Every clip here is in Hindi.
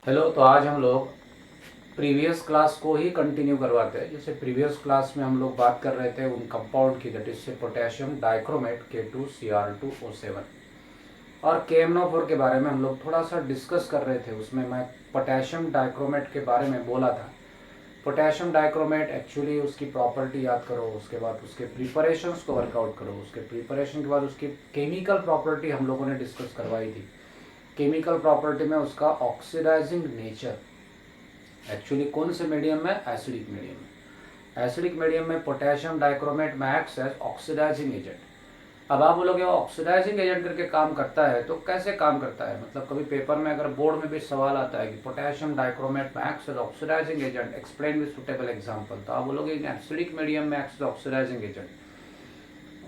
हेलो। तो आज हम लोग प्रीवियस क्लास को ही कंटिन्यू करवाते हैं। जैसे प्रीवियस क्लास में हम लोग बात कर रहे थे उन कंपाउंड की, दैट इज से पोटेशियम डाइक्रोमेट K2Cr2O7 और KMnO4 के बारे में हम लोग थोड़ा सा डिस्कस कर रहे थे। उसमें मैं पोटेशियम डाइक्रोमेट के बारे में बोला था। पोटेशियम डाइक्रोमेट एक्चुअली उसकी प्रॉपर्टी याद करो, उसके बाद उसके प्रिपरेशंस को वर्कआउट करो, उसके प्रिपरेशन के बाद उसकी केमिकल प्रॉपर्टी हम लोगों ने डिस्कस करवाई थी। केमिकल प्रॉपर्टी में उसका ऑक्सीडाइजिंग नेचर, एक्चुअली कौन से मीडियम में, एसिडिक मीडियम में। एसिडिक मीडियम में पोटेशियम डाइक्रोमेट में एक्ट्स एज ऑक्सीडाइजिंग एजेंट। अब आप बोलोगे वो ऑक्सीडाइजिंग एजेंट करके काम करता है, तो कैसे काम करता है? मतलब कभी पेपर में अगर बोर्ड में भी सवाल आता है कि पोटेशियम डाइक्रोमेट में acts as oxidising agent, explain with suitable example, तो आप बोलोगे इन एसिडिक मीडियम में एक्ट्स एज ऑक्सीडाइजिंग एजेंट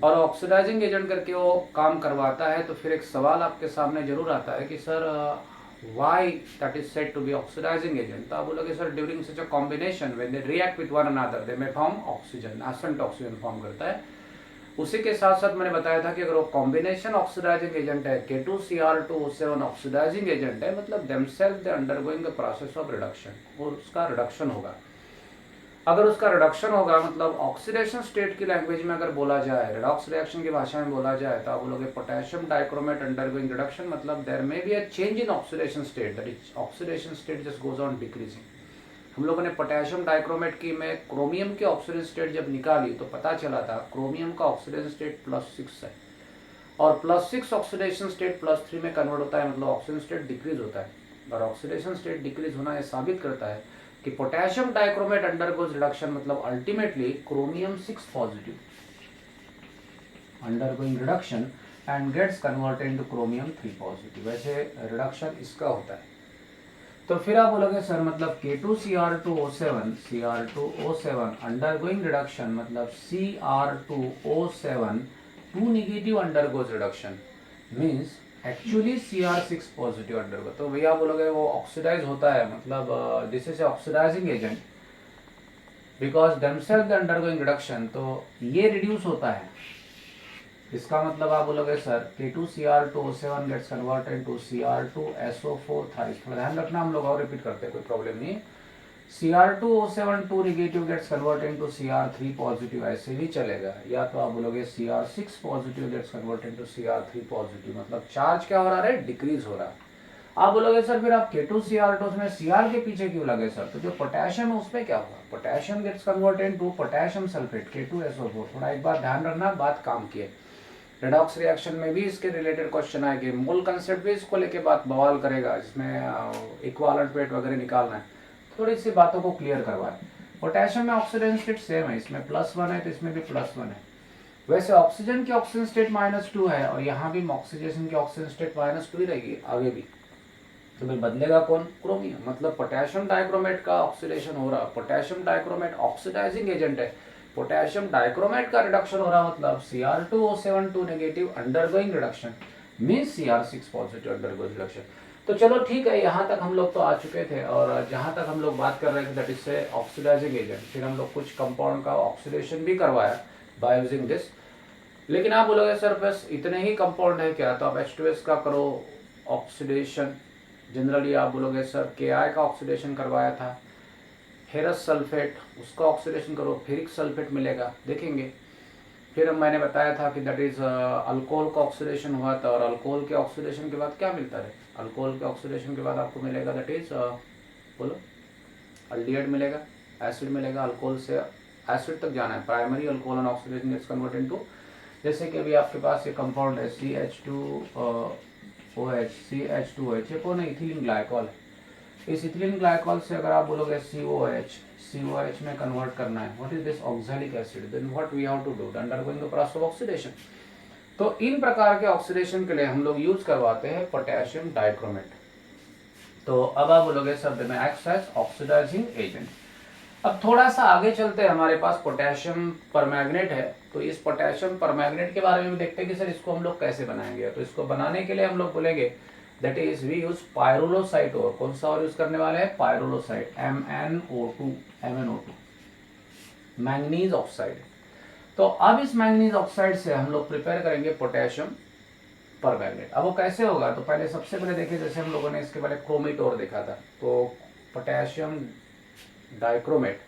और ऑक्सीडाइजिंग एजेंट करके वो काम करवाता है। तो फिर एक सवाल आपके सामने जरूर आता है कि sir why that is said to be oxidizing agent। तो आप बोलोगे sir during such a combination when they react with one another they may form oxygen, nascent oxygen form करता है। उसी के साथ साथ मैंने बताया था कि अगर वो कॉम्बिनेशन ऑक्सीडाइजिंग एजेंट है, K2Cr2O7 ऑक्सीडाइजिंग एजेंट है, मतलब themselves they undergoing the process of reduction और उसका रिडक्शन होगा। अगर उसका रिडक्शन होगा मतलब ऑक्सीडेशन स्टेट की लैंग्वेज में अगर बोला जाए, रिडॉक्स रिएक्शन की भाषा में बोला जाए, तो आप बोलोगे पोटेशियम डाइक्रोमेट अंडरगोइंग रिडक्शन, मतलब there may be a change in oxidation state, that is oxidation state just goes on decreasing. हम लोगों ने पोटेशियम डाइक्रोमेट की में क्रोमियम की ऑक्सीडेशन स्टेट जब निकाली तो पता चला था क्रोमियम का ऑक्सीडेशन स्टेट +6 है और +6 ऑक्सीडेशन स्टेट +3 में कन्वर्ट होता है, मतलब ऑक्सीजन स्टेट डिक्रीज होता है। और ऑक्सीडेशन स्टेट डिक्रीज होना यह साबित करता है कि पोटेशियम डाइक्रोमेट अंडरगोज रिडक्शन, मतलब ultimately chromium 6 positive undergoing reduction and gets converted into chromium 3 positive. वैसे रिडक्शन इसका होता है। तो फिर आप बोलोगे सर मतलब K2Cr2O7 अंडरगोइंग रिडक्शन, मतलब Cr2O7 2 negative undergoes reduction means actually Cr6 positive undergo. तो भैया बोलोगे वो ऑक्सीडाइज होता है, मतलब this is oxidising agent because themselves undergoing reduction, तो ये रिड्यूस होता है। इसका मतलब आप बोलोगे sir K2Cr2O7 gets converted to Cr2SO4 thrice. थोड़ा ध्यान रखना, हम लोग और रिपीट करते हैं, कोई प्रॉब्लम नहीं। Cr2O7 2 negative gets converted to Cr3 positive, ऐसे भी चलेगा। या तो आप बोलोगे Cr6 positive gets converted to Cr3 positive, मतलब चार्ज क्या हो रहा है, डिक्रीज हो रहा है। आप बोलोगे सर फिर आप K2Cr2 में Cr के पीछे क्यों लगे सर? तो जो पोटेशियम है उसमें क्या हुआ, potassium gets converted to potassium sulphate K2SO4। थोड़ा एक बार ध्यान रखना, बात काम की है। रेडॉक्स रिएक्शन में भी इसके रिलेटेड क्वेश्चन आएंगे, मोल कंसेप्ट भी इसको लेके बात बवाल करेगा, जिसमें इक्विवेलेंट वेट वगैरह निकालना है। थोड़ी सी बातों को क्लियर करवाए। पोटेशियम में ऑक्सीडेशन स्टेट सेम है, इसमें +1 है तो इसमें भी +1 है। वैसे ऑक्सीजन की ऑक्सीजन स्टेट -2 है और यहाँ भी ऑक्सीडेशन की ऑक्सीजन स्टेट -2 ही रहेगी आगे भी। तो फिर बदलेगा कौन, क्रोमियम। मतलब पोटेशियम डाइक्रोमेट का ऑक्सीडेशन हो रहा, पोटेशियम डाइक्रोमेट ऑक्सीडाइजिंग एजेंट है, पोटेशियम डाइक्रोमेट का रिडक्शन हो रहा, मतलब Cr2O7 2 negative undergoing reduction means Cr6 positive undergoing reduction. तो चलो ठीक है, यहाँ तक हम लोग तो आ चुके थे। और जहाँ तक हम लोग बात कर रहे थे दैट इज से ऑक्सीडाइजिंग एजेंट, फिर हम लोग कुछ कंपाउंड का ऑक्सीडेशन भी करवाया बाय यूजिंग दिस। लेकिन आप बोलोगे सर बस इतने ही कंपाउंड है क्या? तो आप H2S का करो ऑक्सीडेशन। जनरली आप बोलोगे सर KI का ऑक्सीडेशन करवाया था, फेरस सल्फेट, उसका ऑक्सीडेशन करो, फेरिक सल्फेट मिलेगा, देखेंगे। फिर मैंने बताया था कि दैट इज अल्कोहल का ऑक्सीडेशन हुआ था और अल्कोहल के ऑक्सीडेशन के बाद क्या मिलता है? अल्कोहल के ऑक्सीडेशन के बाद आपको मिलेगा दैट इज बोलो अल्डिहाइड मिलेगा, एसिड मिलेगा। अल्कोहल से एसिड तक जाना है, primary alcohol oxidation gets converted into, जैसे कि अभी आपके पास ये कंपाउंड है CH2OH, ये कौन है, इथिलीन ग्लाइकॉल है। इस इथिलीन ग्लाइकॉल से अगर आप बोलोगे COH में कन्वर्ट करना है, what is this, oxalic acid, then what we have to do, undergoing the process of oxidation. तो इन प्रकार के ऑक्सीडेशन के लिए हम लोग यूज करवाते हैं पोटेशियम डाइक्रोमेट। तो अब आप बोलोगे सर में एक्ट्स एज ऑक्सीडाइजिंग एजेंट। अब थोड़ा सा आगे चलते हैं, हमारे पास पोटेशियम परमैंगनेट है। तो इस पोटेशियम परमैंगनेट के बारे में भी देखते हैं कि सर इसको हम लोग कैसे बनाएंगे। तो इसको बनाने के लिए हम लोग बोलेंगे that is we use pyrolusite. और कौन सा और यूज करने वाले हैं, पायरोलोसाइट, MnO2 मैंगनीज ऑक्साइड। तो अब इस मैंगनीज ऑक्साइड से हम लोग प्रिपेयर करेंगे पोटेशियम पर मैग्नेट। अब वो कैसे होगा, तो पहले सबसे पहले देखिए, जैसे हम लोगों ने इसके पहले क्रोमेटोर देखा था, तो पोटेशियम डाइक्रोमेट,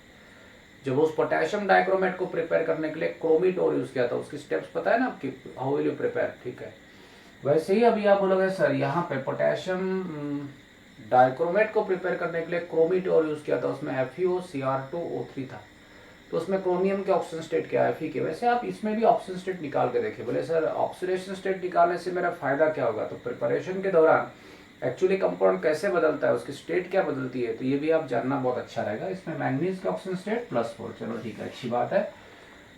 जब उस पोटेशियम डाइक्रोमेट को प्रिपेयर करने के लिए क्रोमेटोर यूज किया था, उसकी स्टेप्स पता है ना आपकी, हाउ विल यू प्रिपेयर, ठीक है। वैसे ही अभी आप बोलोगे सर यहाँ पे पोटेशियम डाइक्रोमेट को प्रिपेयर करने के लिए क्रोमेटोर यूज किया था, उसमें FeOCr2O3 था, तो उसमें क्रोमियम के ऑक्सीजन स्टेट क्या है, Fe के। वैसे आप इसमें भी ऑक्सीजन स्टेट निकाल के देखिए, बोले सर ऑक्सीडेशन स्टेट निकालने से मेरा फायदा क्या होगा, तो प्रिपरेशन के दौरान एक्चुअली कंपाउंड कैसे बदलता है, उसकी स्टेट क्या बदलती है, तो ये भी आप जानना बहुत अच्छा रहेगा। इसमें मैंगनीज का ऑक्सीजन स्टेट +4, चलो ठीक है, अच्छी बात है।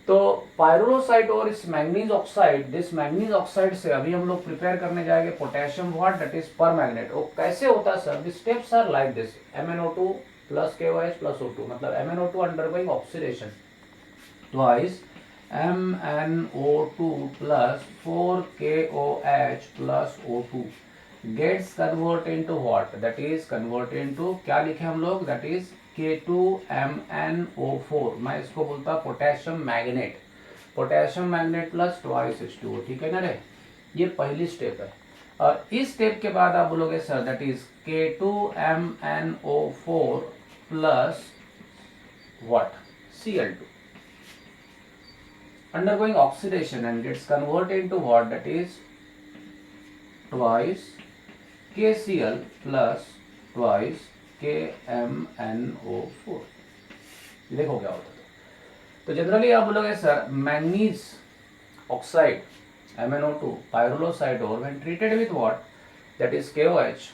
तो पायरोलोसाइट और इस manganese oxide, this manganese oxide से अभी हम लोग प्रिपेयर करने जाएंगे potassium what, that is permanganate. वो कैसे होता है sir, the steps are like this, MnO2 + KOH + O2, मतलब MnO2 undergoing oxidation twice MnO2 + 4KOH + O2 gets convert into what, that is convert into, क्या लिखे हम लोग, that is K2MnO4, मैं इसको बोलता potassium manganate, potassium magnet + 2H2O, ठीक है ना रे। ये पहली स्टेप है। और इस स्टेप के बाद आप बोलोगे sir that is K2MnO4 + what, Cl2 undergoing oxidation and gets converted into what, that is twice KCl + twice KMnO4। देखो क्या होता है, तो जनरली आप बोलोगे sir manganese oxide MnO2 pyrolusite और when treated with what, that is KOH,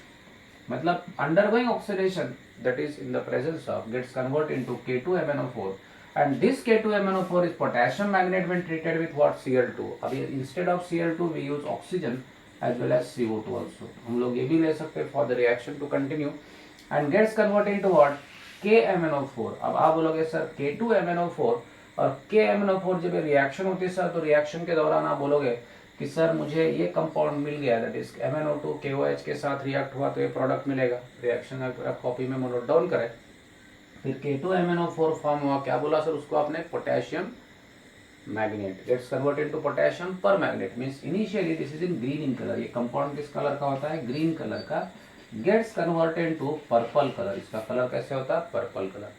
मतलब undergoing oxidation, that is in the presence of, gets convert into K2MnO4 and this K2MnO4 is potassium magnet when treated with what, Cl2। अभी instead of Cl2 we use oxygen as well as CO2 also, हम लोग ये भी ले सकते हैं for the reaction to continue and gets converted into what, KMnO4। अब आप बोलोगे सर K2MnO4 और KMnO4 जब रिएक्शन होती है सर, तो रिएक्शन के दौरान आप बोलोगे कि सर मुझे ये कंपाउंड मिल गया, दैट इज MnO2 KOH के साथ रिएक्ट हुआ तो ये प्रोडक्ट मिलेगा। रिएक्शन अगर आप कॉपी में नोट डाउन करें, फिर K2MnO4 फॉर्म हुआ, क्या बोला सर उसको आपने, potassium manganate, gets converted to potassium permanganate, means initially this is in green in colour, ये कंपाउंड किस कलर का होता है, ग्रीन कलर का, gets converted to purple colour, इसका कलर कैसे होता है, पर्पल कलर।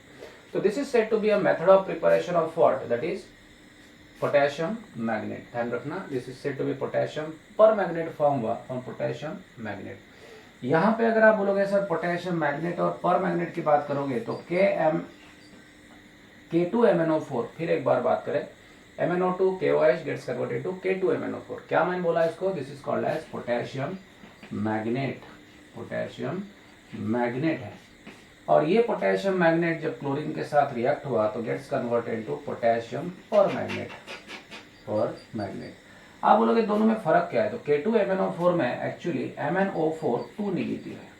तो this is said to be a method of preparation of what, that is potassium manganate. ध्यान रखना, this is said to be potassium permanganate form हुआ फ्रॉम पोटेशियम मैग्नेट। यहाँ पे अगर आप बोलोगे सर पोटेशियम मैग्नेट और पर मैग्नेट की बात करोगे तो K2MnO4, फिर एक बार बात करें, MnO2 KOH gets converted to K2MnO4, क्या मैंने बोला इसको, this is called as potassium manganate, potassium manganate है। और ये पोटेशियम मैग्नेट जब क्लोरीन के साथ रिएक्ट हुआ तो गेट्स कन्वर्टेड टू पोटेशियम पर मैग्नेट, पर मैग्नेट। आप बोलोगे दोनों में फर्क क्या है, तो K2MnO4 में एक्चुअली MnO4 2 नेगेटिव है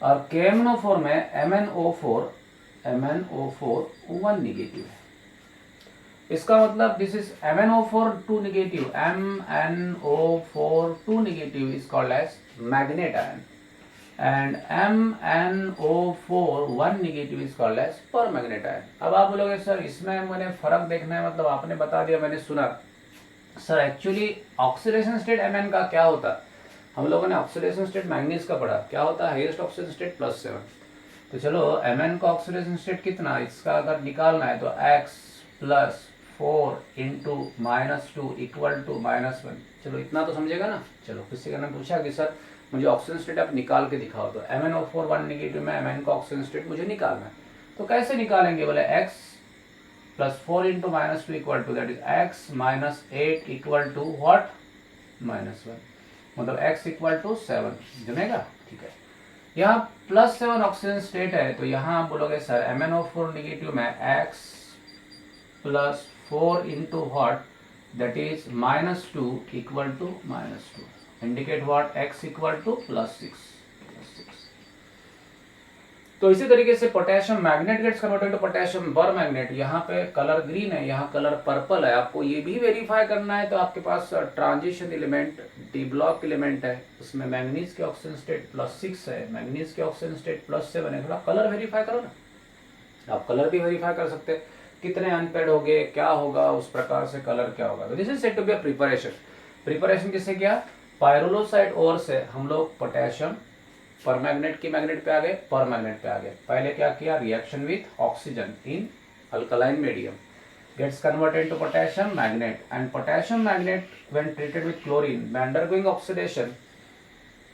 और KMnO4 में MnO4 1 नेगेटिव है। इसका मतलब this is MnO4 2 negative, MnO4 2 negative is called as manganate ion and MnO4 1 negative is called as permanganate ion. अब आप बोलोगे सर इसमें मैंने फर्क देखना है, मतलब आपने बता दिया, मैंने सुना sir actually oxidation state Mn का क्या होता है, हम लोगों ने ऑक्सीडेशन स्टेट मैंगनीज का पढ़ा, क्या होता है, हाईएस्ट ऑक्सीडेशन स्टेट +7। तो चलो Mn का ऑक्सीडेशन स्टेट कितना, इसका अगर निकालना है तो X + 4 × -2 = -1। चलो इतना तो समझेगा ना। चलो किसी ने पूछा कि सर मुझे ऑक्सीजन स्टेट आप निकाल के दिखाओ, तो MnO4 1 नेगेटिव में Mn का ऑक्सीजन स्टेट मुझे निकालना है, तो कैसे निकालेंगे, बोले X + 4 × -2 that is X - 8 = what, -1, मतलब X = 7, जमेगा, ठीक है। यहाँ +7 ऑक्सीजन स्टेट है, तो यहाँ आप बोलोगे सर MnO4 नेगेटिव में X + 4 × what, that is -2 = -2, indicate what, X = +6। तो इसी तरीके से potassium manganate gets converted to potassium permanganate, यहाँ पे कलर ग्रीन है, यहाँ कलर पर्पल है। आपको ये भी वेरीफाई करना है, तो आपके पास transition element d block element है, उसमें मैंगनीज के ऑक्सीजन स्टेट +6 है, मैंगनीज के ऑक्सीजन स्टेट +7 है। थोड़ा कलर वेरीफाई करो ना, आप कलर भी वेरीफाई कर सकते हैं, कितने अनपेड हो गए, क्या होगा, उस प्रकार से कलर क्या होगा। तो this is said to be a preparation. Preparation किससे किया, पायरोलोसाइड ओर से हम लोग पोटेशियम परमैग्नेट की मैग्नेट पे आ गए, परमैग्नेट पे आ गए। पहले क्या किया, reaction with oxygen in alkaline medium gets converted into potassium magnet, and potassium magnet when treated with chlorine by undergoing oxidation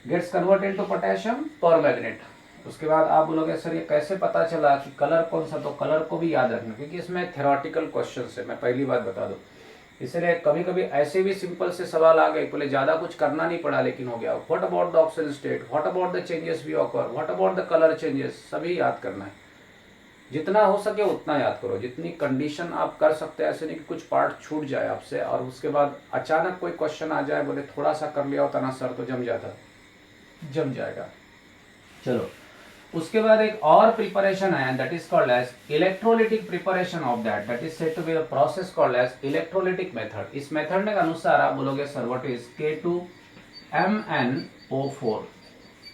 gets converted into potassium permanganate। उसके बाद आप बोलोगे सर ये कैसे पता चला कि कलर कौन सा, तो कलर को भी याद रखना क्योंकि इसमें थ्योरेटिकल क्वेश्चन है, मैं पहली बात बता दूं। इसलिए कभी कभी ऐसे भी सिंपल से सवाल आ गए, बोले ज्यादा कुछ करना नहीं पड़ा लेकिन हो गया। What about the oxygen state, what about the changes we occur, what about the colour changes, सभी याद करना है। जितना हो सके उतना याद करो, जितनी कंडीशन आप कर सकते हैं। ऐसे नहीं कि कुछ पार्ट छूट जाए आपसे और उसके बाद अचानक कोई क्वेश्चन आ जाए, बोले थोड़ा सा कर लिया होता ना सर तो जम जाएगा। चलो उसके बाद एक और प्रिपरेशन है, that is called as electrolytic preparation of that is said to be a process called as electrolytic method. इस मेथड के अनुसार आप बोलोगे सर व्हाट इज K2MnO4,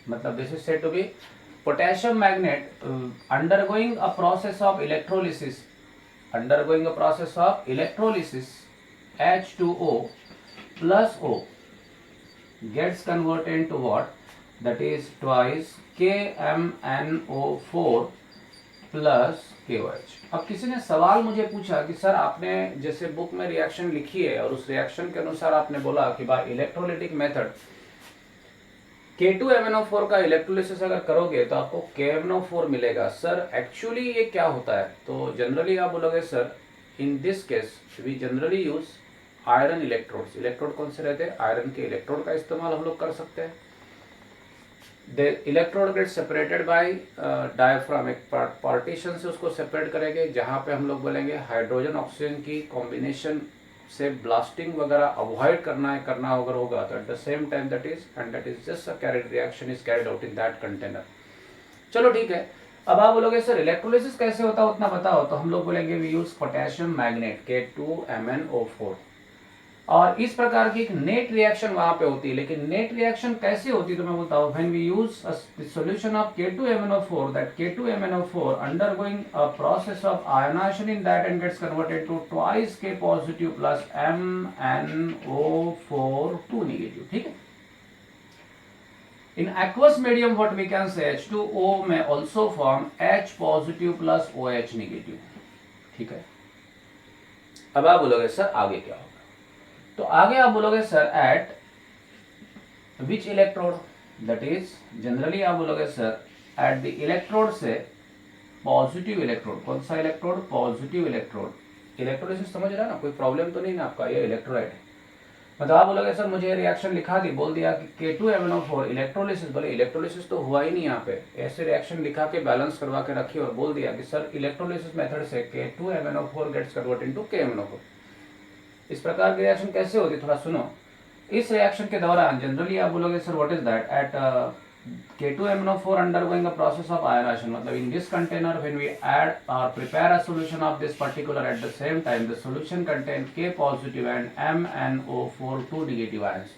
मतलब this is said to be potassium magnet undergoing a process of electrolysis H2O plus O gets converted into what, that is twice KMnO4 plus KOH। अब किसी ने सवाल मुझे पूछा कि सर आपने जैसे बुक में रिएक्शन लिखी है और उस रिएक्शन के अनुसार आपने बोला कि बाय इलेक्ट्रोलिटिक मेथड K2MnO4 का इलेक्ट्रोलिसिस अगर करोगे तो आपको KMnO4 मिलेगा। सर एक्चुअली ये क्या होता है, तो जनरली आप बोलोगे sir in this case we generally use iron electrodes. Electrode कौन से रहते हैं, आयरन के इलेक्ट्रोड का इस्तेमाल हम लोग कर सकते हैं। The electrode get separated by diaphragm, एक पार्टीशन से उसको सेपरेट करेंगे जहां पे हम लोग बोलेंगे हाइड्रोजन ऑक्सीजन की कॉम्बिनेशन से ब्लास्टिंग वगैरह अवॉइड करना होगा तो at the same time that is just a carried reaction is carried out in that container. चलो ठीक है, अब आप बोलोगे सर इलेक्ट्रोलिसिस कैसे होता है उतना बताओ, तो हम लोग बोलेंगे we use potassium magnet K2MnO4 और इस प्रकार की एक नेट रिएक्शन वहां पे होती है। लेकिन नेट रिएक्शन कैसे होती है तो मैं बोलता हूँ when we use a solution of K2MnO4 that K2MnO4 undergoing a process of ionization in that and gets converted to twice K positive plus MnO4 2 negative। ठीक है, in aqueous medium what we can say H2O may also form H positive plus OH negative। ठीक है, अब आप बोलोगे सर आगे क्या होगा, तो आगे आप बोलोगे sir eight which electrode, that is generally आप बोलोगे सर एट द इलेक्ट्रोड से पॉजिटिव इलेक्ट्रोड। कौन सा इलेक्ट्रोड, पॉजिटिव इलेक्ट्रोड। इलेक्ट्रोलिसिस समझ रहा है ना, कोई प्रॉब्लम तो नहीं ना आपका, ये इलेक्ट्रोलाइट है। मतलब आप बोलोगे सर मुझे रिएक्शन लिखा दी, बोल दिया कि K2MnO4 इलेक्ट्रोलिसिस, बोले इलेक्ट्रोलिसिस तो हुआ ही नहीं यहाँ पे, ऐसे रिएक्शन लिखा के बैलेंस करवा के रखी और बोल दिया कि सर इलेक्ट्रोलिसिस मेथड से K2MnO4 gets converted into KMnO4। इस प्रकार की रिएक्शन कैसे होती है थोड़ा सुनो। इस रिएक्शन के दौरान जनरली आप बोलोगे sir what is that at K2MnO4 undergoing a process of ionization, मतलब in this container when we add or prepare a solution of this particular, at the same time the solution contains K positive and MnO4 2 negative ions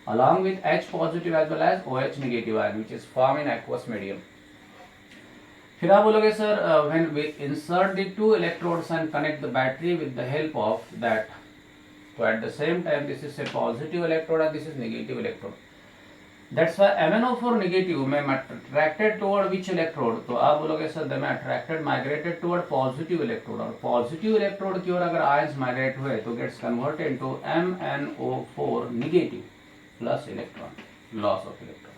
along with H positive as well as OH negative ion which is formed in aqueous medium। फिर आप बोलोगे sir when we insert the two electrodes and connect the battery with the help of that, so at the same time this is a positive electrode and this is negative electrode, that's why MnO4 negative may attracted toward which electrode, तो आप बोलोगे sir they may attracted migrated toward positive electrode और positive electrode की ओर अगर ions migrate हुए तो gets converted into MnO4 negative plus electron, loss of electron।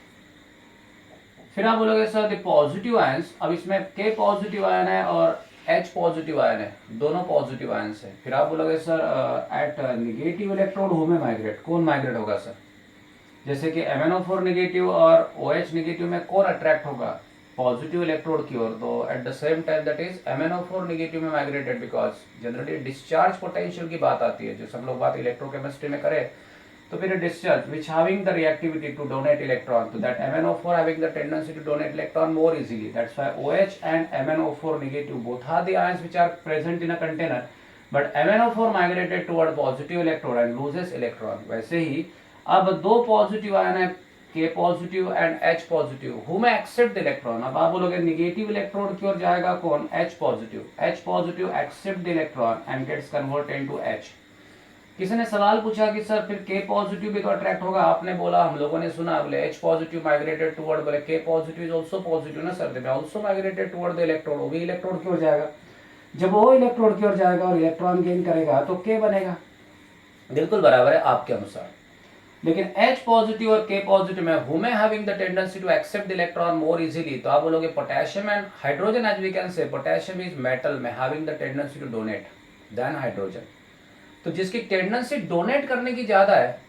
फिर आप बोलोगे सर द पॉजिटिव आयंस, अब इसमें K पॉजिटिव आयन है और H पॉजिटिव आयन है, दोनों पॉजिटिव आयंस है। फिर आप बोलोगे सर एट नेगेटिव इलेक्ट्रोड हु में माइग्रेट, कौन माइग्रेट होगा सर, जैसे कि MnO4 नेगेटिव और OH नेगेटिव में कौन अट्रैक्ट होगा, पॉजिटिव इलेक्ट्रोड की ओर, तो at the same time that is MnO4 negative में migrated because generally discharge potential की बात आती है, जैसे हम लोग बात इलेक्ट्रोकेमिस्ट्री में करें तो फिर discharge which having the reactivity to donate electron, so that MnO4 having the tendency to donate electron more easily, that's why OH and MnO4 negative both are the ions which are present in a container, but MnO4 migrated toward positive electrode and loses electron। वैसे ही अब दो पॉजिटिव आयन है K positive and H positive who में एक्सेप्ट द इलेक्ट्रॉन। अब आप बोलोगे नेगेटिव इलेक्ट्रोड की ओर जाएगा कौन, H positive. H positive accept the electron and gets converted into H। किसी ने सवाल पूछा कि सर फिर K पॉजिटिव भी तो अट्रैक्ट होगा, आपने बोला, हम लोगों ने सुना, बोले H पॉजिटिव माइग्रेटेड टुवर्ड, बोले K positive is also positive ना sir, they also migrated toward the electrode, वो भी इलेक्ट्रोड की ओर जाएगा। जब वो इलेक्ट्रोड की ओर जाएगा और इलेक्ट्रॉन गेन करेगा तो K बनेगा, बिल्कुल बराबर है आपके अनुसार। लेकिन H पॉजिटिव और K पॉजिटिव में whom having the tendency to accept the electron more easily, तो आप बोलोगे potassium and hydrogen, as we can say potassium is metal में having the tendency to donate than hydrogen. तो जिसकी टेंडेंसी डोनेट करने की ज्यादा है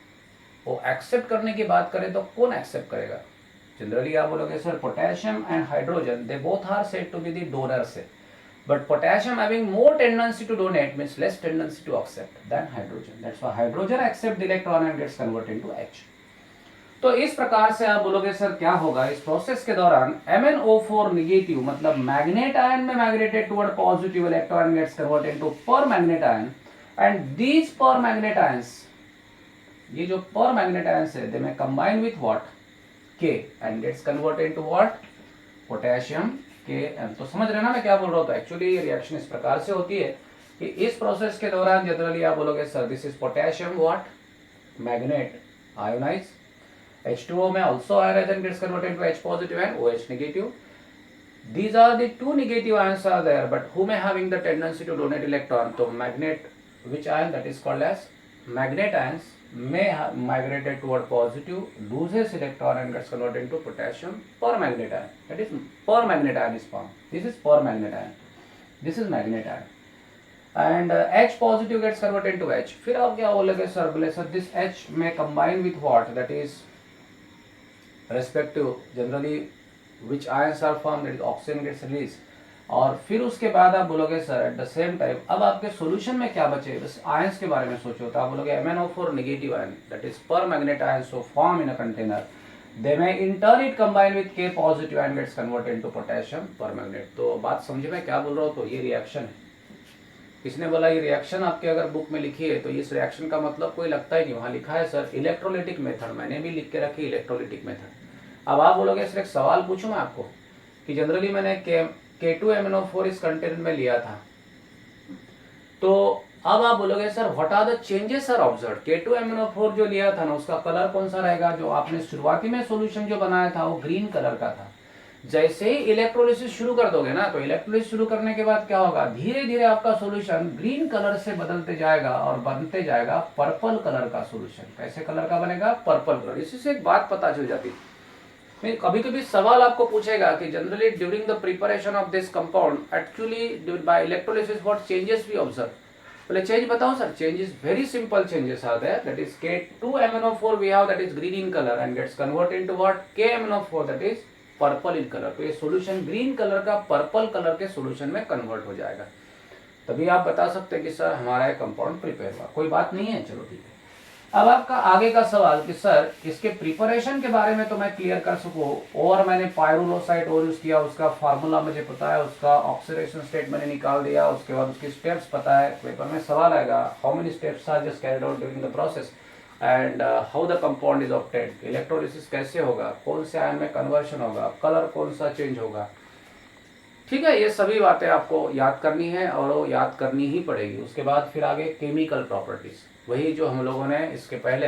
वो एक्सेप्ट करने की बात करें तो कौन एक्सेप्ट करेगा? जनरली आप बोलोगे sir potassium and hydrogen they both are said to be the donor से, but potassium having more tendency to donate means less tendency to accept than hydrogen. That's why hydrogen accept the electron and gets converted into H. तो इस प्रकार से आप बोलोगे सर क्या होगा इस प्रोसेस के दौरान, MnO4 नेगेटिव मतलब मैग्नेट आयन में migrated toward positive electron gets converted into permanganate ion, and these permanganate ions, ये जो पर मैग्नेट आयंस है, दे में combine with what K and gets converted into what potassium Km। तो समझ रहे ना मैं क्या बोल रहा हूँ? तो एक्चुअली रिएक्शन इस प्रकार से होती है कि इस प्रोसेस के दौरान जनरली आप बोलोगे sir this is potassium what manganate ionize, H2O में also hydrogen gets converted into H positive and OH negative. These are the two negative ions are there, but who may having the tendency to donate electron? So magnet, which ion that is called as magnet ions may have migrated toward positive, loses electron and gets converted into potassium permanganate ion. That is permanganate ion is formed. This is permanganate ion. This is magnet ion. And H positive gets converted into H. फिर आप क्या बोलोगे सर? बोले sir this H may combine with what? That is respective generally which ions are formed, that is oxygen gets released. और फिर उसके बाद आप बोलोगे sir eight the same time अब आपके सॉल्यूशन में क्या बचे? बस आयंस के बारे में सोचो, तो आप बोलोगे MnO4 negative ion that is permanganate ion so form in a container, they में in turn it combine with K positive ion gets converted into potassium permanganate. तो बात समझे मैं क्या बोल रहा हूँ? तो ये रिएक्शन है। किसने बोला ये रिएक्शन आपके अगर बुक में लिखी है तो इस रिएक्शन का मतलब कोई लगता ही नहीं, वहां लिखा है सर इलेक्ट्रोलिटिक मेथड, मैंने भी लिख के रखी इलेक्ट्रोलिटिक मेथड। अब आप बोलोगे सर एक सवाल पूछूं मैं आपको कि जनरली मैंने K2MnO4 इस कंटेनर में लिया था, तो अब आप बोलोगे sir what are the changes are observed. K2MnO4 जो लिया था ना उसका कलर कौन सा रहेगा? जो आपने शुरुआती में सॉल्यूशन जो बनाया था वो ग्रीन कलर का था। जैसे ही इलेक्ट्रोलिसिस शुरू कर दोगे ना, तो इलेक्ट्रोलिसिस शुरू करने के बाद क्या होगा? धीरे धीरे आपका सॉल्यूशन ग्रीन कलर से बदलते जाएगा और बनते जाएगा पर्पल कलर का सॉल्यूशन। कैसे कलर का बनेगा? Purple colour. इसी से एक बात पता चल जाती है। कभी कभी सवाल आपको पूछेगा कि generally during the preparation of this compound actually by electrolysis what changes we observe. पहले चेंज बताओ sir. Changes very simple changes are there, that is K2MnO4 we have that is green in colour and gets converted into what KMnO4 that is purple in colour. तो ये सॉल्यूशन ग्रीन कलर का पर्पल कलर के सॉल्यूशन में कन्वर्ट हो जाएगा। तभी आप बता सकते हैं कि सर हमारा ये कंपाउंड प्रिपेयर हुआ। कोई बात नहीं है, चलो ठीक है। अब आपका आगे का सवाल कि सर इसके प्रिपरेशन के बारे में तो मैं क्लियर कर सकूं और मैंने पायरुलोसाइट और यूज किया, उसका फार्मूला मुझे पता है, उसका ऑक्सीडेशन स्टेट मैंने निकाल दिया, उसके बाद उसकी स्टेप्स पता है। पेपर में सवाल आएगा how many steps are just carried out during the process and how the compound is obtained, electrolysis कैसे होगा, कौन से आयन में कन्वर्शन होगा, कलर कौन सा चेंज होगा। ठीक है, ये सभी बातें आपको याद करनी है और वो याद करनी ही पड़ेगी। उसके बाद फिर आगे केमिकल प्रॉपर्टीज, वही जो हम लोगों ने इसके पहले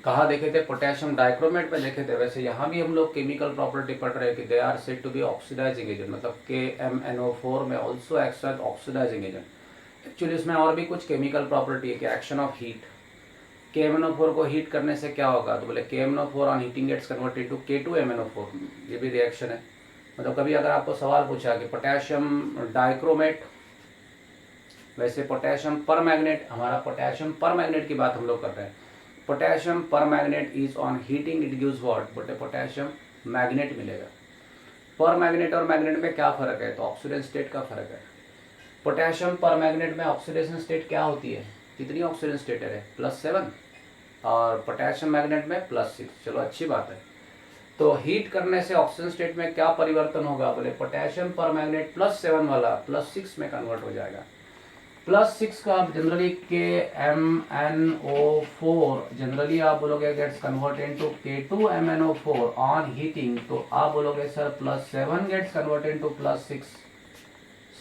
कहा देखे थे, पोटेशियम डाइक्रोमेट में देखे थे, वैसे यहाँ भी हम लोग केमिकल प्रॉपर्टी पढ़ रहे हैं कि they are said to be oxidising agent, मतलब KMnO4 में also acts as oxidising agent. Actually इसमें और भी कुछ केमिकल प्रॉपर्टी है कि एक्शन ऑफ हीट, KMnO4 को हीट करने से क्या होगा? तो बोले KMnO4 on heating gets converted to K2MnO4, ये भी रिएक्शन है। मतलब कभी अगर आपको सवाल पूछा कि पोटेशियम डाइक्रोमेट, वैसे पोटेशियम परमैंगनेट, हमारा पोटेशियम परमैंगनेट की बात हम लोग कर रहे हैं। Potassium permanganate is on heating it gives what? Potassium magnet मिलेगा। परमैंगनेट और मैग्नेट में क्या फर्क है? तो ऑक्सीडेशन स्टेट का फर्क है। पोटेशियम परमैंगनेट में ऑक्सीडेशन स्टेट क्या होती है? कितनी ऑक्सीडेशन स्टेट है? +7, और पोटेशियम मैग्नेट में +6। चलो अच्छी बात है। तो हीट करने से ऑक्सीजन स्टेट में क्या परिवर्तन होगा? बोले पोटेशियम परमैंगनेट +7 वाला +6 में कन्वर्ट हो जाएगा। +6 का आप जनरली KMnO4 जनरली आप बोलोगे gets converted into K2MnO4 on heating, तो आप बोलोगे सर +7 गेट्स कन्वर्टेड इनटू +6।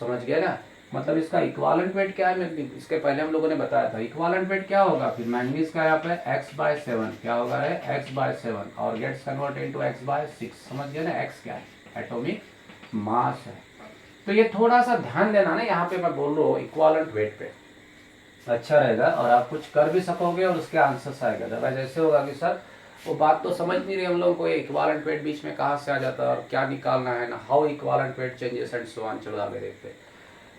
समझ गया ना? मतलब इसका इक्वालेंट वेट क्या है, इसके पहले हम लोगों ने बताया था। इक्वालेंट वेट क्या होगा फिर, मैंगनीज का यहाँ पे x/7 क्या होगा है x/7 और गेट्स कन्वर्ट इनटू x/6। समझ गए ना, x क्या है, एटॉमिक मास है। तो ये थोड़ा सा ध्यान देना ना, यहाँ पे मैं बोल रहा हूँ इक्वालेंट वेट पे, अच्छा रहेगा और आप कुछ कर भी सकोगे और उसके आंसर्स आएगा। जब ऐसे होगा कि सर वो बात तो समझ नहीं रही हम लोग को, ये इक्वालेंट वेट बीच में कहाँ से आ जाता है और क्या निकालना है ना, how equivalent weight changes and so on. चलो आगे देखते हैं।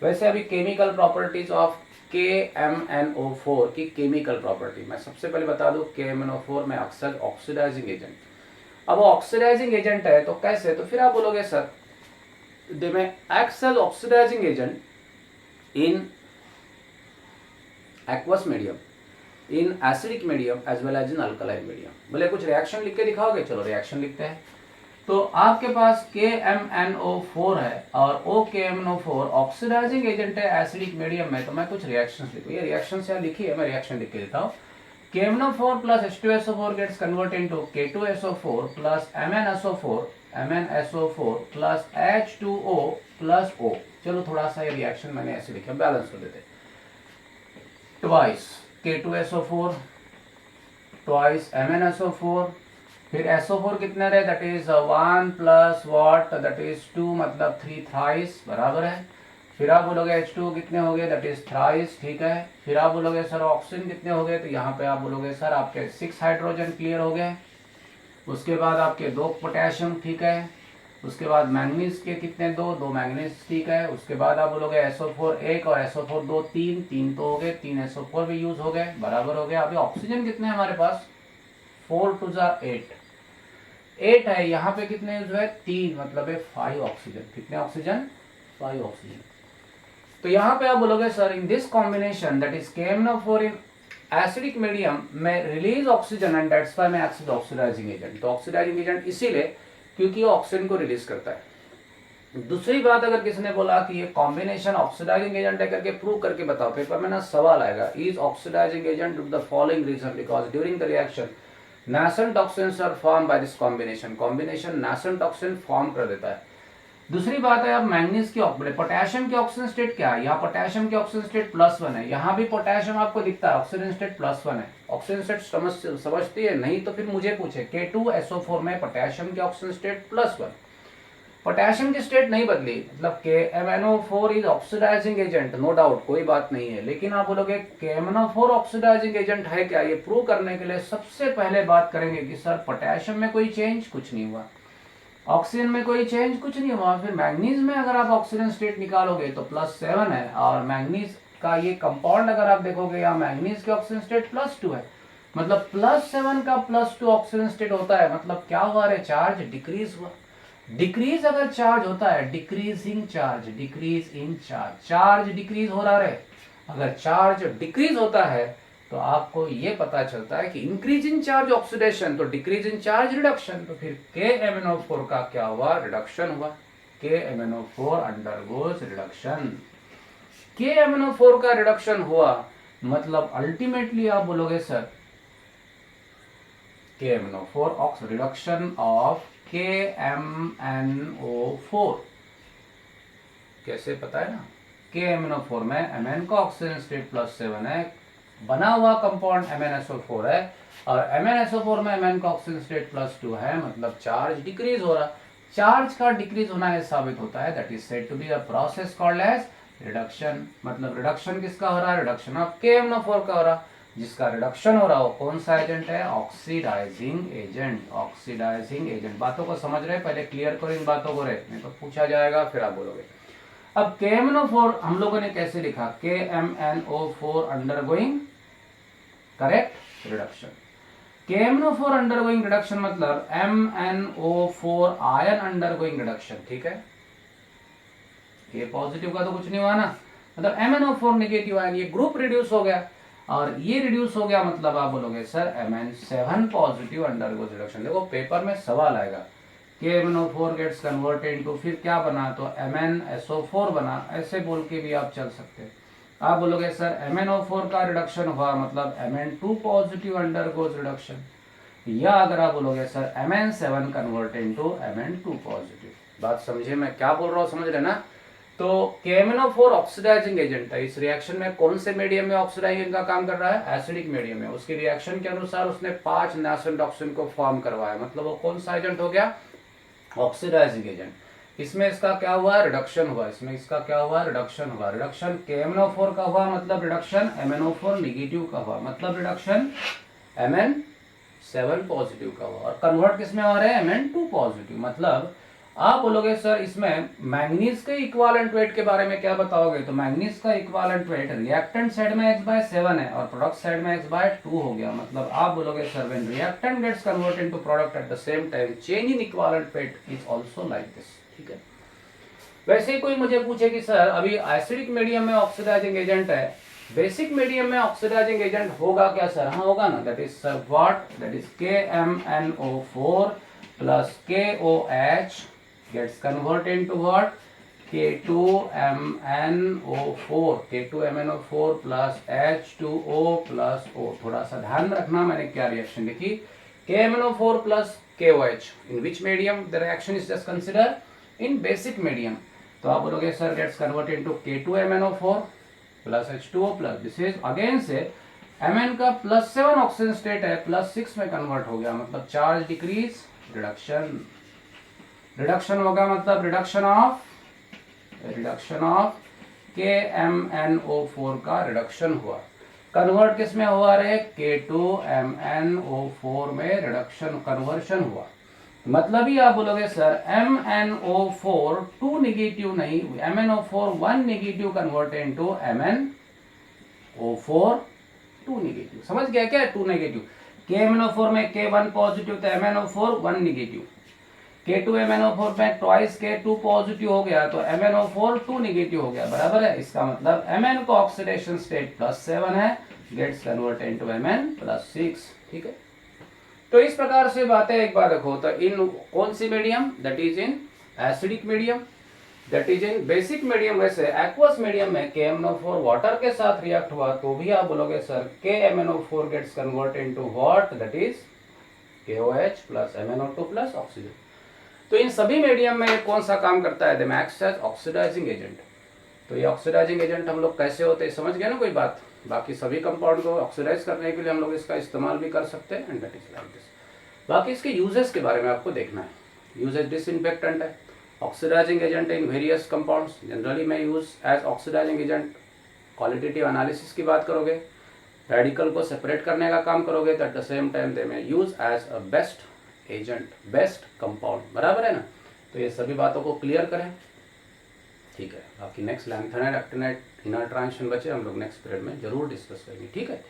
वैसे अभी केमिकल प्रॉपर्टीज ऑफ KMnO4 की केमिकल प्रॉपर्टी मैं सबसे पहले बता दूं, KMnO4 में अक्सर ऑक्सीडाइजिंग एजेंट। अब वो ऑक्सीडाइजिंग एजेंट है तो कैसे, तो फिर आप बोलोगे सर दे में act as oxidising agent in aqueous medium, in acidic medium as well as in alkaline medium। बोले कुछ रिएक्शन लिख के दिखाओगे, चलो रिएक्शन लिखते हैं। तो आपके पास KMnO4 है और OKMnO4 ऑक्सीडाइजिंग एजेंट है एसिडिक मीडियम में, तो मैं कुछ रिएक्शंस लिखूँ। ये रिएक्शंस यहाँ लिखी है, मैं रिएक्शन लिख के देता हूँ। KMnO4 plus H2SO4 gets converted into K2SO4 plus MnSO4 plus H2O plus O। चलो थोड़ा सा ये रिएक्शन मैंने ऐसे लिखा, बैलेंस कर देते। ट्वाइस K2SO4 ट्वाइस MnSO4, फिर SO4 कितने रहे, that is 1 plus what, that is 2, मतलब 3 थ्राइस बराबर है। फिर आप बोलोगे H2 कितने हो गए, दैट इज थ्राइस, ठीक है। फिर आप बोलोगे सर ऑक्सीजन कितने हो गए, तो यहाँ पे आप बोलोगे सर आपके 6 हाइड्रोजन क्लियर हो गए। उसके बाद आपके 2 पोटेशियम, ठीक है। उसके बाद मैंगनीज के कितने, 2 मैंगनीज, ठीक है। उसके बाद आप बोलोगे SO4 1 और SO4 2, 3 तो हो गए, 3 SO4 भी यूज हो गए, बराबर हो गया। अभी ऑक्सीजन कितने हमारे पास, 4 2 8 है। यहाँ पे कितने यूज हुए, 3, मतलब है 5 ऑक्सीजन। कितने ऑक्सीजन, 5 ऑक्सीजन। तो यहाँ पे आप बोलोगे sir in this combination that is KMnO4 in acidic medium में release oxygen and that's why में एक्ट ऑक्सीडाइजिंग एजेंट। तो ऑक्सीडाइजिंग एजेंट इसीलिए क्योंकि वो ऑक्सीजन को रिलीज करता है। दूसरी बात, अगर किसी ने बोला कि ये कॉम्बिनेशन ऑक्सीडाइजिंग एजेंट है करके प्रूव करके बताओ, पेपर में ना सवाल आएगा, is oxidising agent due to the following reason, because during the reaction nascent oxidants are formed by this combination। Combination nascent oxidant form कर देता है। दूसरी बात है, अब मैंगनीज की पोटेशियम की ऑक्सीजन स्टेट क्या है, यहाँ पोटेशियम की ऑक्सीजन स्टेट +1 है, यहाँ भी पोटेशियम आपको दिखता है ऑक्सीजन स्टेट +1 है। ऑक्सीजन स्टेट समझती है, नहीं तो फिर मुझे पूछे K2SO4 में पोटेशियम की ऑक्सीजन स्टेट +1, पोटेशियम की स्टेट नहीं बदली, मतलब KMnO4 is oxidising agent, no doubt, कोई बात नहीं है। लेकिन आप बोलोगे KMnO4 ऑक्सीडाइजिंग एजेंट है क्या, ये प्रूव करने के लिए सबसे पहले बात करेंगे कि सर पोटेशियम में कोई चेंज, कुछ नहीं हुआ। ऑक्सीजन में कोई चेंज, कुछ नहीं हुआ। फिर मैंगनीज में अगर आप ऑक्सीजन स्टेट निकालोगे तो +7 है, और मैंगनीज का ये कंपाउंड अगर आप देखोगे यहाँ मैंगनीज की ऑक्सीजन स्टेट +2 है, मतलब +7 का +2 ऑक्सीजन स्टेट होता है, मतलब क्या हुआ रे, चार्ज डिक्रीज हुआ। डिक्रीज अगर चार्ज होता है, decreasing charge, decrease in charge, charge decrease हो रहा है। अगर चार्ज डिक्रीज होता है तो आपको ये पता चलता है कि इंक्रीज इन चार्ज ऑक्सीडेशन, तो डिक्रीज इन चार्ज रिडक्शन। तो फिर KMnO4 का क्या हुआ, रिडक्शन हुआ। KMnO4 undergoes reduction. KMnO4 का रिडक्शन हुआ, मतलब अल्टीमेटली आप बोलोगे sir KMnO4 reduction of KMnO4 कैसे पता है ना, KMnO4 में Mn का ऑक्सीजन स्टेट +7 है, बना हुआ कंपाउंड MnSO4 है, और MnSO4 में Mn का ऑक्सीजन स्टेट +2 है, मतलब चार्ज डिक्रीज हो रहा। चार्ज का डिक्रीज होना है साबित होता है, that is said to be a process called as reduction. मतलब रिडक्शन किसका हो रहा है, रिडक्शन ऑफ KMnO4 का हो रहा। जिसका रिडक्शन हो रहा हो कौन सा एजेंट है, ऑक्सीडाइजिंग एजेंट। ऑक्सीडाइजिंग एजेंट, बातों को समझ रहे, पहले क्लियर करो इन बातों को रे, नहीं तो पूछा जाएगा फिर आप बोलोगे। अब KMnO4 हम लोगों ने कैसे लिखा, KMnO4 undergoing correct reduction. KMnO4 undergoing reduction मतलब MnO4 आयन अंडरगोइंग रिडक्शन, ठीक है। ये पॉजिटिव का तो कुछ नहीं हुआ ना, मतलब MnO4 नेगेटिव आयन, ये ग्रुप रिड्यूस हो गया, और ये रिड्यूस हो गया, मतलब आप बोलोगे sir Mn7 positive undergoes reduction. देखो पेपर में सवाल आएगा, KMnO4 गेट्स कन्वर्टेड इनटू, फिर क्या बना, तो MnSO4 बना, ऐसे बोल के भी आप चल सकते हैं। आप बोलोगे सर MnO4 का रिडक्शन हुआ, मतलब Mn2 पॉजिटिव अंडरगोज रिडक्शन, या अगर आप बोलोगे sir Mn7 converted into Mn2 positive. बात समझे मैं क्या बोल रहा हूँ, समझ रहे ना। तो KMnO4 ऑक्सीडाइजिंग एजेंट है। इस रिएक्शन में कौन से मीडियम में ऑक्सीडाइजिंग का काम कर रहा है? एसिडिक मीडियम में। उसकी रिएक्शन के अनुसार उसने 5 नेसेंट ऑक्सीजन को फॉर्म करवाया, मतलब वो कौन सा एजेंट हो गया? Oxidising agent. इसमें इसका क्या हुआ? रिडक्शन हुआ। इसमें इसका क्या हुआ? रिडक्शन हुआ। रिडक्शन KMnO4 का हुआ, मतलब रिडक्शन MnO4 नेगेटिव का हुआ, मतलब रिडक्शन Mn7 पॉजिटिव का हुआ। और कन्वर्ट किसमें हो रहा है? Mn2 positive. मतलब आप बोलोगे सर इसमें मैंगनीज के इक्विवेलेंट वेट के बारे में क्या बताओगे? तो मैंगनीज का इक्विवेलेंट वेट रिएक्टेंट साइड में x/7 है और प्रोडक्ट साइड में x/2 हो गया। मतलब आप बोलोगे sir when reactant gets converted into product at the same time change in equivalent weight is also like this. ठीक है। वैसे ही कोई मुझे पूछे कि सर अभी एसिडिक मीडियम में ऑक्सीडाइजिंग एजेंट है, बेसिक मीडियम में ऑक्सीडाइजिंग एजेंट होगा क्या सर? हाँ होगा ना। That is sir what? That is KMnO4 plus KOH gets converted into what? K2MnO4 K2MnO4 plus H2O plus O। थोड़ा सा ध्यान रखना मैंने क्या रिएक्शन लिखी। KMnO4 plus KOH in which medium the reaction is just consider? In basic medium। तो आप बोलोगे sir gets converted into K2MnO4 plus H2O plus this is again से Mn का +7 ऑक्सीजन स्टेट है, +6 में कन्वर्ट हो गया, मतलब चार्ज डिक्रीज, रिडक्शन। रिडक्शन होगा मतलब रिडक्शन ऑफ KMnO4 का रिडक्शन हुआ। कन्वर्ट किस में हुआ रे? K2MnO4 में रिडक्शन कन्वर्शन हुआ। मतलब ही आप बोलोगे सर MnO4 2 नेगेटिव नहीं, MnO4 1 negative converted into MnO4 2 negative. समझ गया क्या? 2 नेगेटिव। KMnO4 में K1 पॉजिटिव तो MnO4 1 नेगेटिव। K2MnO4 में ट्वाइस K2 पॉजिटिव हो गया तो MnO4 2 नेगेटिव हो गया, बराबर है। इसका मतलब Mn का ऑक्सीडेशन स्टेट +7 है, गेट्स कन्वर्टेड इनटू Mn+6। ठीक है। तो इस प्रकार से बातें एक बार रखो। तो इन कौन सी medium? That is in acidic medium, that is in basic medium. वैसे एक्वस मीडियम में KMnO4 वाटर के साथ रिएक्ट हुआ तो भी आप बोलोगे sir KMnO4 gets converted into what? That is KOH plus MnO2 plus oxygen. तो इन सभी मीडियम में कौन सा काम करता है? दे एक्ट्स एज ऑक्सीडाइजिंग एजेंट। तो ये ऑक्सीडाइजिंग एजेंट हम लोग कैसे होते हैं समझ गए ना कोई बात? बाकी सभी कंपाउंड को ऑक्सीडाइज करने के लिए हम लोग इसका इस्तेमाल भी कर सकते हैं and that is like this. बाकी इसके यूजेस के बारे में आपको देखना है। यूजेस डिसइंफेक्टेंट है, oxidising agent in various compounds, generally मैं use as oxidising agent. Qualitative analysis की बात करोगे, रेडिकल को सेपरेट करने का काम करोगे तो at the same time they में use as a best agent, best compound, बराबर है ना। तो ये सभी बातों को क्लियर करें। ठीक है। बाकी next lanthanide, actinide, inner transition बचे हम लोग नेक्स्ट पीरियड में जरूर डिस्कस करेंगे। ठीक है।